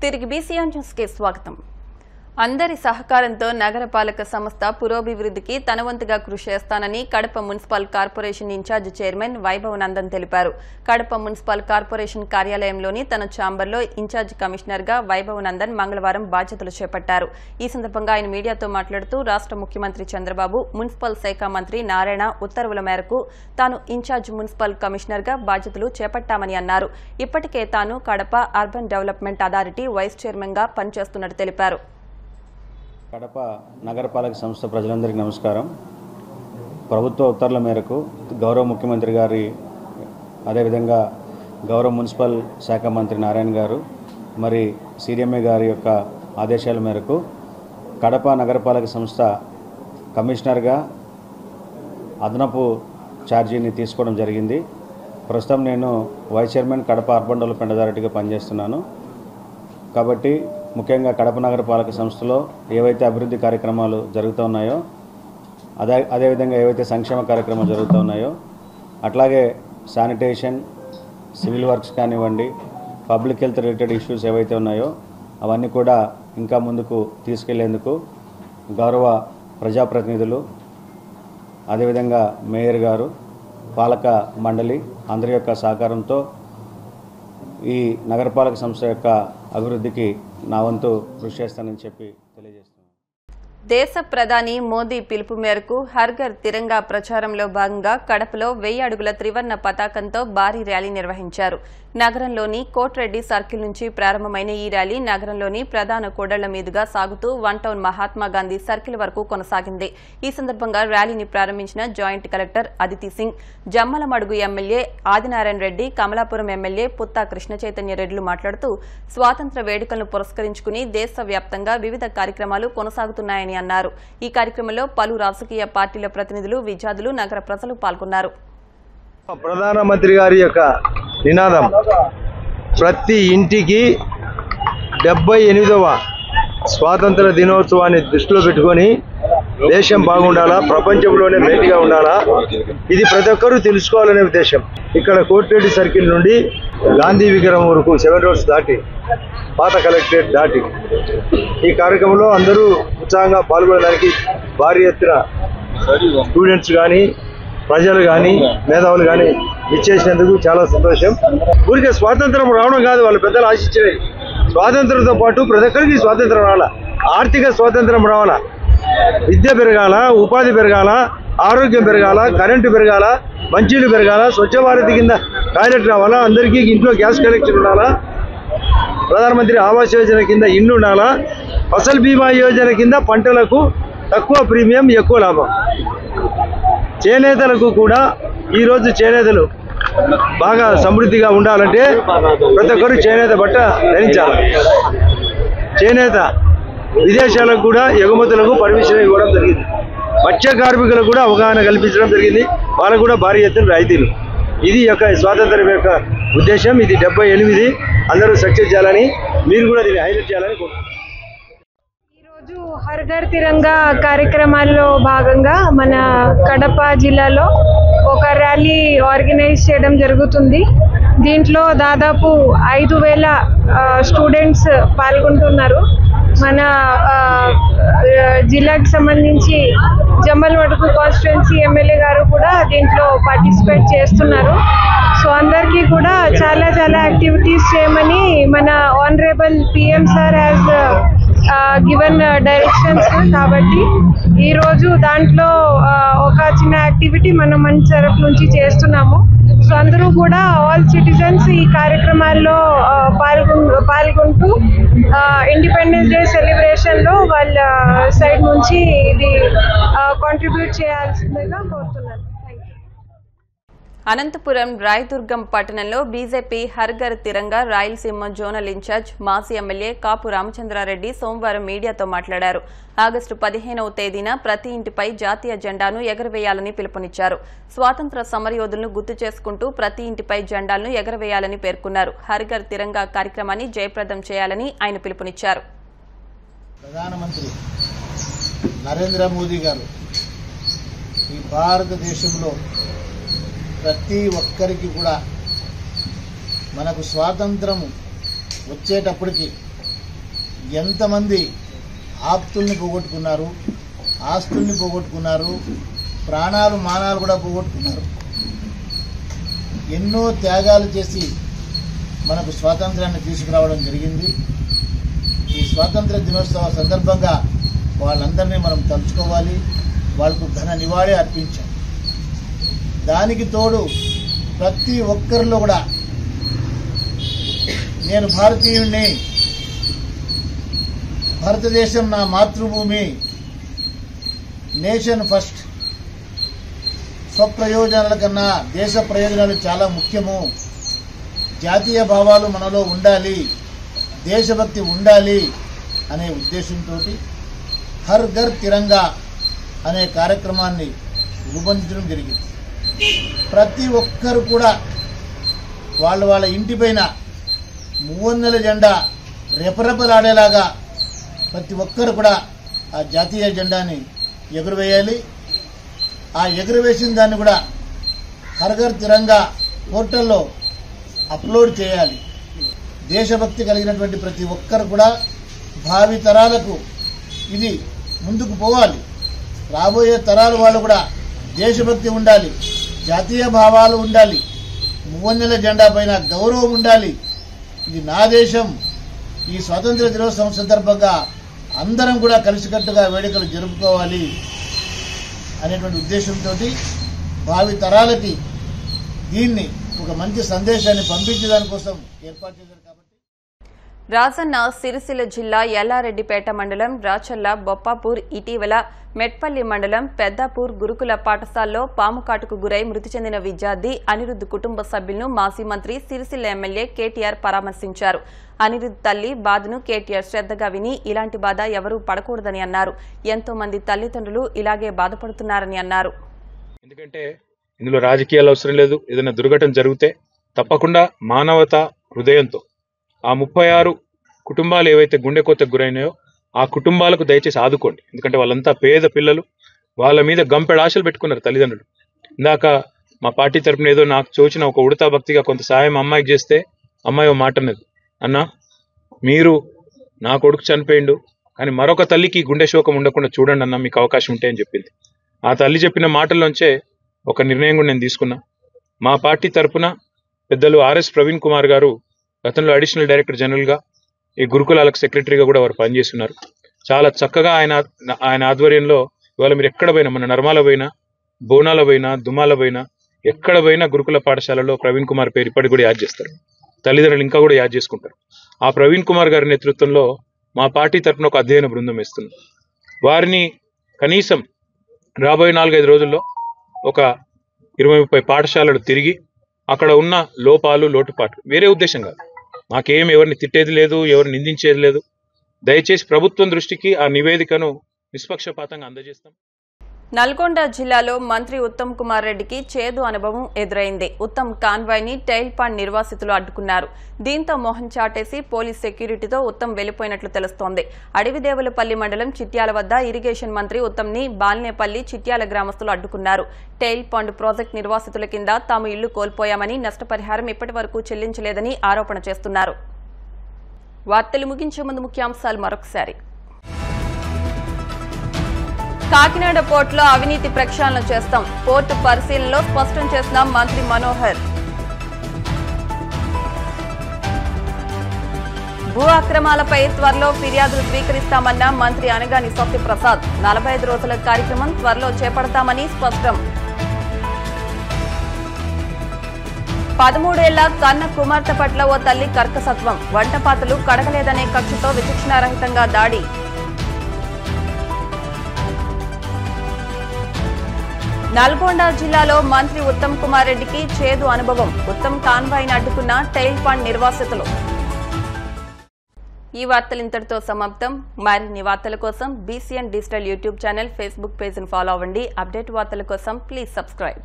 తిరిగి BCN news కి స్వాగతం. అందరి సహకారంతో నగరపాలక సంస్థ పురోభివృద్ధికి తన వంతుగా కృషి చేస్తానని Kadapa municipal corporation in charge chairman Vaibhav Nandan తెలిపారు. కడప మున్సిపల్ కార్పొరేషన్ కార్యాలయంలోని తన ఛాంబర్లో ఇన్ఛార్జ్ కమిషనర్ గా వైభవ్ నందన్ మంగళవారం బాధ్యతలు చేపట్టారు. ఈ సందర్భంగా ఆయన మీడియాతో మాట్లాడుతూ రాష్ట్ర ముఖ్యమంత్రి చంద్రబాబు, మున్సిపల్ శాఖ మంత్రి నారాయణ ఉత్తర్వుల మేరకు తాను ఇన్ఛార్జ్ మున్సిపల్ కమిషనర్ గా బాధ్యతలు చేపట్టామని అన్నారు. ఇప్పటికే తాను Kadapa urban development authority vice chairman గా పనిచేస్తున్నట్టు తెలిపారు. కడప నగరపాలక సంస్థ ప్రజలందరికీ నమస్కారం. ప్రభుత్వ ఉత్తర్వుల మేరకు గౌరవ ముఖ్యమంత్రి గారి అదేవిధంగా గౌరవ మున్సిపల్ శాఖ మంత్రి నారాయణ గారు మరి సిడిఎంఏ గారి యొక్క ఆదేశాల మేరకు కడప నగరపాలక సంస్థ కమిషనర్గా అదనపు ఛార్జీని తీసుకోవడం జరిగింది. ప్రస్తుతం నేను vice chairman Kadapa urban development అథారిటీగా పనిచేస్తున్నాను. కాబట్టి ముఖ్యంగా కడప నగరపాలక సంస్థలో ఏవైతే అభివృద్ధి కార్యక్రమాలు జరుగుతూ ఉన్నాయో అదేవిధంగా ఏవైతే సంక్షేమ కార్యక్రమాలు జరుగుతూ ఉన్నాయో అట్లాగే శానిటేషన్, సివిల్ వర్క్స్ కానివ్వండి, పబ్లిక్ హెల్త్ రిలేటెడ్ ఇష్యూస్ ఏవైతే ఉన్నాయో అవన్నీ కూడా ఇంకా ముందుకు తీసుకెళ్లేందుకు గౌరవ ప్రజాప్రతినిధులు, అదేవిధంగా మేయర్ గారు, పాలక మండలి అందరి యొక్క సహకారంతో ఈ నగరపాలక సంస్థ యొక్క అభివృద్ధికి నా వంతు కృషి చేస్తానని చెప్పి తెలియజేస్తున్నాను. దేశ ప్రధాని మోదీ పిలుపు మేరకు హర్ ఘర్ తిరంగా ప్రచారంలో భాగంగా కడపలో 1000 అడుగుల త్రివర్ణ పతాకంతో భారీ ర్యాలీ నిర్వహించారు. నగరంలోని కోట్రెడ్డి సర్కిల్ నుంచి ప్రారంభమైన ఈ ర్యాలీ నగరంలోని ప్రధాన కూడళ్ల మీదుగా సాగుతూ వన్ టౌన్ మహాత్మాగాంధీ సర్కిల్ వరకు కొనసాగింది. ఈ సందర్భంగా ర్యాలీని ప్రారంభించిన joint collector Aditi Singh, Jammalamadugu MLA Adinarayana Reddy, Kamalapuram MLA Putta Krishna Chaitanya రెడ్డిలు మాట్లాడుతూ స్వాతంత్ర వేడుకలను పురస్కరించుకుని దేశవ్యాప్తంగా వివిధ కార్యక్రమాలు కొనసాగుతున్నాయని అన్నారు. ఈ కార్యక్రమంలో పలు రాజకీయ పార్టీల ప్రతినిధులు, విద్యార్థులు, నగర ప్రజలు పాల్గొన్నారు. ప్రధానమంత్రి గారి యొక్క నినాదం ప్రతి ఇంటికి 78వ స్వాతంత్ర దినోత్సవాన్ని దృష్టిలో పెట్టుకొని దేశం బాగుండాలా, ప్రపంచంలోనే మేటిగా ఉండాలా, ఇది ప్రతి ఒక్కరూ తెలుసుకోవాలనే ఉద్దేశం. ఇక్కడ కోటిరెడ్డి సర్కిల్ నుండి గాంధీ విగ్రహం వరకు 7 రోడ్స్ దాటి పాత కలెక్టరేట్ దాటి ఈ కార్యక్రమంలో అందరూ ఉత్సాహంగా పాల్గొనడానికి భారీ ఎత్తున స్టూడెంట్స్ కానీ, ప్రజలు కానీ, మేధావులు కానీ ఇచ్చేసినందుకు చాలా సంతోషం. ఊరికే స్వాతంత్రం రావడం కాదు వాళ్ళు పెద్దలు ఆశించేది. స్వాతంత్రంతో పాటు ప్రతి ఒక్కరికి స్వాతంత్రం రావాలా, ఆర్థిక స్వాతంత్రం రావాలా, విద్య పెరగాల, ఉపాధి పెరగాల, ఆరోగ్యం పెరగాల, కరెంటు పెరగాల, మంచినీళ్ళు పెరగాల, స్వచ్ఛ భారత్ కింద టాయిలెట్ రావాలా, అందరికీ ఇంట్లో గ్యాస్ కనెక్షన్ ఉండాలా, ప్రధానమంత్రి ఆవాస్ యోజన కింద ఇల్లు ఉండాలా, ఫసల్ బీమా యోజన కింద పంటలకు తక్కువ ప్రీమియం ఎక్కువ లాభం. చేనేతలకు కూడా ఈరోజు చేనేతలు బాగా సమృద్ధిగా ఉండాలంటే ప్రతి ఒక్కరు చేనేత బట్ట ధరించాలి. చేనేత విదేశాలకు కూడా ఎగుమతులకు పర్మిషన్ ఇవ్వడం జరిగింది. మత్స్య కార్మికులకు కూడా అవగాహన కల్పించడం జరిగింది. వాళ్ళకు కూడా భారీ ఎత్తున రాయితీలు. ఇది యొక్క స్వాతంత్ర్యం యొక్క ఉద్దేశం. ఇది 78 అందరూ సక్సెస్ చేయాలని, మీరు కూడా దీన్ని హైలైట్ చేయాలని కోరుకుంటున్నాను. ఈరోజు హర్ ఘర్ తిరంగా కార్యక్రమాల్లో భాగంగా మన కడప జిల్లాలో ఒక ర్యాలీ ఆర్గనైజ్ చేయడం జరుగుతుంది. దీంట్లో దాదాపు 5000 స్టూడెంట్స్ పాల్గొంటున్నారు. మన జిల్లాకి సంబంధించి జమ్మలమడుగు కాన్స్టిట్యుయెన్సీ ఎమ్మెల్యే గారు కూడా దీంట్లో పార్టిసిపేట్ చేస్తున్నారు. సో అందరికీ కూడా చాలా యాక్టివిటీస్ చేయమని మన honourable PM sir has given directions. కాబట్టి ఈరోజు దాంట్లో ఒక చిన్న యాక్టివిటీ మనం మన తరఫు నుంచి చేస్తున్నాము. సో అందరూ కూడా ఆల్ సిటిజన్స్ ఈ కార్యక్రమాల్లో పాల్గొంటూ ఇండిపెండెన్స్ డే సెలబ్రేషన్లో వాళ్ళ సైడ్ నుంచి ఇది కాంట్రిబ్యూట్ చేయాల్సిందిగా కోరుతున్నాను. అనంతపురం రాయదుర్గం పట్టణంలో BJP Har Ghar Tiranga Rayalaseema zonal incharge, మాజీ ఎమ్మెల్యే కాపు రామచంద్రారెడ్డి సోమవారం మీడియాతో మాట్లాడారు. ఆగస్టు 15వ తేదీన ప్రతి ఇంటిపై జాతీయ జెండాను ఎగరవేయాలని పిలుపునిచ్చారు. స్వాతంత్ర సమరయోధులను గుర్తు చేసుకుంటూ ప్రతి ఇంటిపై జెండాలను ఎగరవేయాలని పేర్కొన్నారు. హర్ ఘర్ తిరంగా కార్యక్రమాన్ని జయప్రదం చేయాలని ఆయన పిలుపునిచ్చారు. ప్రధానమంత్రి నరేంద్ర మోదీ గారు ఈ భారతదేశంలో ప్రతి ఒక్కరికి కూడా మనకు స్వాతంత్రం వచ్చేటప్పటికి ఎంతమంది ఆప్తుల్ని పోగొట్టుకున్నారు, ఆస్తుల్ని పోగొట్టుకున్నారు, ప్రాణాలు మానాలు కూడా పోగొట్టుకున్నారు. ఎన్నో త్యాగాలు చేసి మనకు స్వాతంత్రాన్ని తీసుకురావడం జరిగింది. ఈ స్వాతంత్ర దినోత్సవ సందర్భంగా వాళ్ళందరినీ మనం తలుచుకోవాలి, వాళ్ళకు ఘన నివాళి అర్పించాం. దానికి తోడు ప్రతి ఒక్కరిలో కూడా నేను భారతీయుణ్ణి, భారతదేశం నా మాతృభూమి, నేషన్ ఫస్ట్, స్వప్రయోజనాల కన్నా దేశ ప్రయోజనాలు చాలా ముఖ్యము, జాతీయ భావాలు మనలో ఉండాలి, దేశభక్తి ఉండాలి అనే ఉద్దేశంతో హర్ ఘర్ తిరంగా అనే కార్యక్రమాన్ని రూపొందించడం జరిగింది. ప్రతి ఒక్కరు కూడా వాళ్ళ ఇంటిపైన మూవన్నెల జెండా రెపరెపలాడేలాగా ప్రతి ఒక్కరు కూడా ఆ జాతీయ జెండాని ఎగురవేయాలి. ఆ ఎగురవేసిన దాన్ని కూడా హర్ ఘర్ తిరంగా పోర్టల్లో అప్లోడ్ చేయాలి. దేశభక్తి కలిగినటువంటి ప్రతి ఒక్కరు కూడా భావి తరాలకు ఇది ముందుకు పోవాలి. రాబోయే తరాల వాళ్ళు కూడా దేశభక్తి ఉండాలి, జాతీయ భావాలు ఉండాలి, మూవన్నెల జెండా పైన గౌరవం ఉండాలి. ఇది నా దేశం. ఈ స్వాతంత్ర దినోత్సవం సందర్భంగా అందరం కూడా కలిసికట్టుగా వేడుకలు జరుపుకోవాలి అనేటువంటి ఉద్దేశంతో భావి తరాలకి దీన్ని ఒక మంచి సందేశాన్ని పంపించడానికి కోసం ఏర్పాటు చేశారు. కాబట్టి రాజన్న సిరిసిల్ల జిల్లా ఎల్లారెడ్డిపేట మండలం రాచల్ల బొప్పాపూర్, ఇటీవల మెట్పల్లి మండలం పెద్దాపూర్ గురుకుల పాఠశాలలో పాము కాటుకు గురై మృతి చెందిన విద్యార్థి అనిరుద్ కుటుంబ సభ్యులను మాజీ మంత్రి సిరిసిల్ల ఎమ్మెల్యే కేటీఆర్ పరామర్శించారు. అనిరుద్ తల్లి బాధను కేటీఆర్ శ్రద్దగా విని ఇలాంటి బాధ ఎవరూ పడకూడదని అన్నారు. ఎంతో మంది తల్లిదండ్రులు ఇలాగే బాధపడుతున్నారని అన్నారు. ఎందుకంటే ఇందులో రాజకీయాలు అవసరం లేదు. ఏదైనా దుర్ఘటన జరిగితే తప్పకుండా మానవత హృదయంతో ఆ 36 కుటుంబాలు ఏవైతే గుండెకోతకు గురైనాయో ఆ కుటుంబాలకు దయచేసి ఆదుకోండి. ఎందుకంటే వాళ్ళంతా పేద పిల్లలు, వాళ్ళ మీద గంపెడ ఆశలు పెట్టుకున్నారు తల్లిదండ్రులు. ఇందాక మా పార్టీ తరపున ఏదో నాకు తోచిన ఒక ఉడతా భక్తిగా కొంత సాయం అమ్మాయికి చేస్తే అమ్మాయి ఓ మాట అన్నది, అన్న మీరు నా కొడుకు చనిపోయిండు కానీ మరొక తల్లికి గుండె శోకం ఉండకుండా చూడండి అన్న, మీకు అవకాశం ఉంటే అని చెప్పింది. ఆ తల్లి చెప్పిన మాటల్లోంచే ఒక నిర్ణయం కూడా నేను తీసుకున్నా. మా పార్టీ తరపున పెద్దలు ఆర్ఎస్ ప్రవీణ్ కుమార్ గారు గతంలో అడిషనల్ డైరెక్టర్ జనరల్గా ఈ గురుకులాలకు సెక్రటరీగా కూడా వారు పనిచేస్తున్నారు. చాలా చక్కగా ఆయన ఆధ్వర్యంలో ఇవాళ మీరు ఎక్కడ పోయినా, మన నర్మాల పోయినా, బోనాల పోయినా, దుమాల పోయినా, ఎక్కడ పోయినా గురుకుల పాఠశాలలో ప్రవీణ్ కుమార్ పేరు ఇప్పటికి కూడా యాద్ చేస్తారు. తల్లిదండ్రులు ఇంకా కూడా యాద్ చేసుకుంటారు. ఆ ప్రవీణ్ కుమార్ గారి నేతృత్వంలో మా పార్టీ తరఫున ఒక అధ్యయన బృందం వేస్తున్నాం. వారిని కనీసం రాబోయే 4-5 రోజుల్లో ఒక 20-30 పాఠశాలలు తిరిగి అక్కడ ఉన్న లోపాలు, లోటుపాట్లు, వేరే ఉద్దేశం కాదు, మాకేం ఎవరిని తిట్టేది లేదు, ఎవరిని నిందించేది లేదు. దయచేసి ప్రభుత్వం దృష్టికి ఆ నివేదికను నిష్పక్షపాతంగా అందజేస్తాం. నల్గొండ జిల్లాలో మంత్రి ఉత్తమ్ కుమార్ రెడ్డికి చేదు అనుభవం ఎదురైంది. ఉత్తమ్ కాన్వాయ్ ని టైల్ పాండ్ నిర్వాసితులు అడ్డుకున్నారు. దీంతో మోహన్ చాటేసి పోలీస్ సెక్యూరిటీతో ఉత్తమ్ వెళ్లిపోయినట్లు తెలుస్తోంది. అడవిదేవులపల్లి మండలం చిట్యాల వద్ద ఇరిగేషన్ మంత్రి ఉత్తమ్ ని బాల్నేపల్లి, చిట్యాల గ్రామస్తులు అడ్డుకున్నారు. టైల్ పాండ్ ప్రాజెక్టు నిర్వాసితుల కింద తాము ఇళ్లు కోల్పోయామని, నష్టపరిహారం ఇప్పటి వరకు చెల్లించలేదని ఆరోపణ చేస్తున్నారు. వార్తలు ముగించే ముందు ముఖ్యాంశాలు మరొకసారి. కాకినాడ పోర్టులో అవినీతి ప్రక్షాళన చేస్తాం, పోర్టు పరిశీలనలో స్పష్టం చేసిన మంత్రి మనోహర్. భూ అక్రమాలపై త్వరలో ఫిర్యాదులు స్వీకరిస్తామన్న మంత్రి అనగాని సత్యప్రసాద్. 45 రోజుల కార్యక్రమం త్వరలో చేపడతామని స్పష్టం. 13 ఏళ్ల కన్న కుమార్తె పట్ల ఓ తల్లి కర్కసత్వం, వంటపాత్రలు కడగలేదనే కక్షతో విచక్షణారహితంగా దాడి. నల్గొండ జిల్లాలో మంత్రి ఉత్తమ్ కుమార్ రెడ్డికి చేదు అనుభవం, ఉత్తమ్ కాన్వాయ్ని అడ్డుకున్న టైల్ పాండ్ నిర్వాసితులు. ఈ వార్తలు ఇంతటితో సమాప్తం. మరిన్ని వార్తల కోసం BCN digital YouTube channel, Facebook పేజ్ను ఫాలో అవ్వండి. అప్డేట్ వార్తల కోసం ప్లీజ్ సబ్స్క్రైబ్.